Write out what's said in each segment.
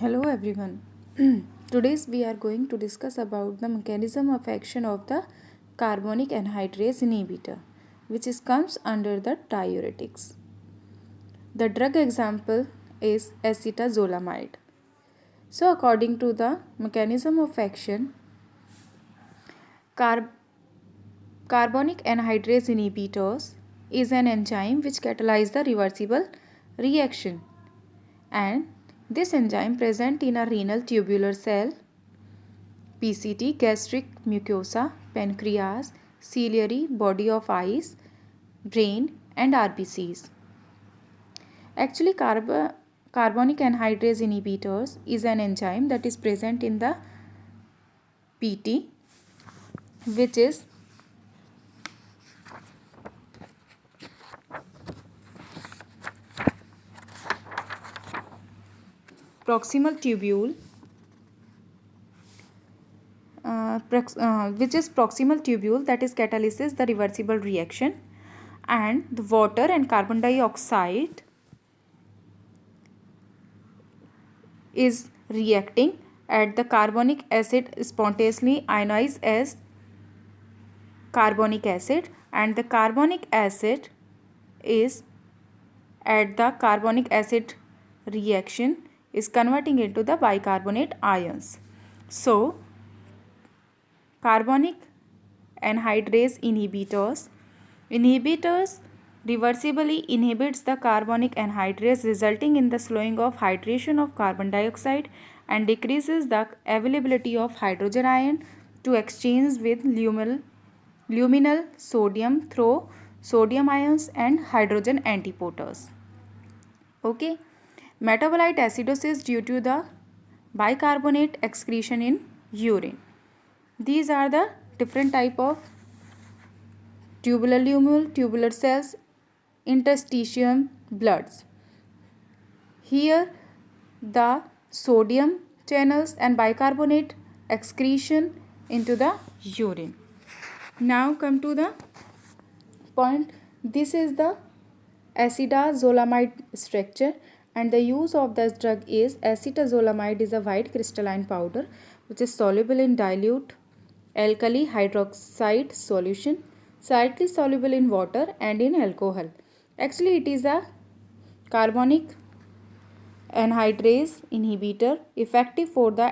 Hello everyone. Today we are going to discuss about the mechanism of action of the carbonic anhydrase inhibitor, which comes under the diuretics. The drug example is acetazolamide. So according to the mechanism of action, carbonic anhydrase inhibitors is an enzyme which catalyzes the reversible reaction, and this enzyme present in a renal tubular cell, PCT, gastric mucosa, pancreas, ciliary, body of eyes, brain and RBCs. Actually, carbonic anhydrase inhibitors is an enzyme that is present in the PT, which is proximal tubule, that is catalyzes the reversible reaction, and the water and carbon dioxide is reacting at the carbonic acid spontaneously ionized as carbonic acid, and the carbonic acid is at the carbonic acid reaction is converting into the bicarbonate ions. So carbonic anhydrase inhibitors reversibly inhibits the carbonic anhydrase, resulting in the slowing of hydration of carbon dioxide and decreases the availability of hydrogen ion to exchange with luminal sodium through sodium ions and hydrogen antipoters. Okay, metabolite acidosis due to the bicarbonate excretion in urine. These are the different type of tubular lumule, tubular cells, interstitium bloods. Here the sodium channels and bicarbonate excretion into the urine. Now come to the point. This is the acetazolamide structure, and the use of this drug is acetazolamide is a white crystalline powder which is soluble in dilute alkali hydroxide solution, slightly soluble in water and in alcohol. Actually, it is a carbonic anhydrase inhibitor effective for the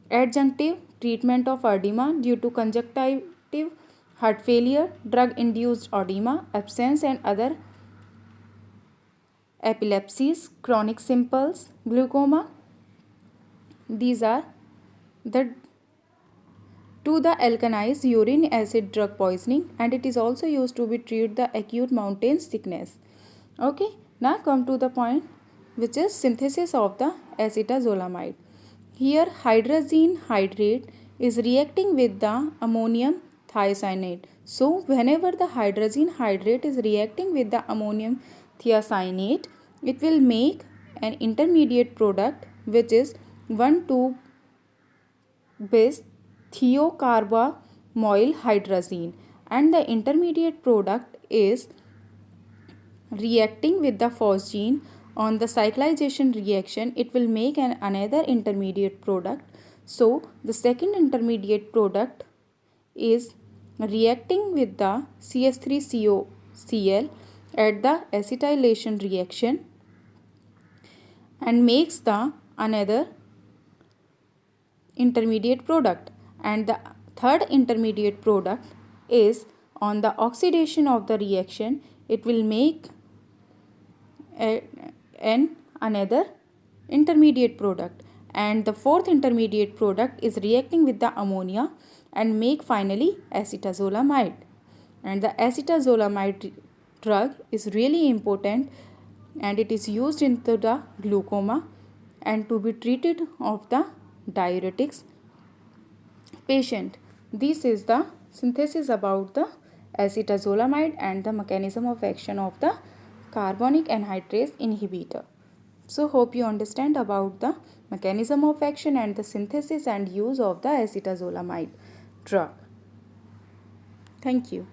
adjunctive treatment of edema due to conjunctive heart failure, drug-induced edema, absence and other epilepsies, chronic simples, glaucoma. These are the alkanized urine acid drug poisoning, and it is also used to be treat the acute mountain sickness. Okay, now come to the point, which is synthesis of the acetazolamide. Here hydrazine hydrate is reacting with the ammonium thiocyanate. So whenever the hydrazine hydrate is reacting with the ammonium thiocyanate, it will make an intermediate product which is 1,2-bis thiocarbamoyl hydrazine, and the intermediate product is reacting with the phosgene. On the cyclization reaction, it will make another intermediate product. So the second intermediate product is reacting with the CH3COCl at the acetylation reaction and makes the another intermediate product, and the third intermediate product is on the oxidation of the reaction, it will make another intermediate product, and the fourth intermediate product is reacting with the ammonia and make finally acetazolamide. And the acetazolamide drug is really important, and it is used into the glaucoma and to be treated of the diuretics patient. This is the synthesis about the acetazolamide and the mechanism of action of the carbonic anhydrase inhibitor. So hope you understand about the mechanism of action and the synthesis and use of the acetazolamide drug. Thank you.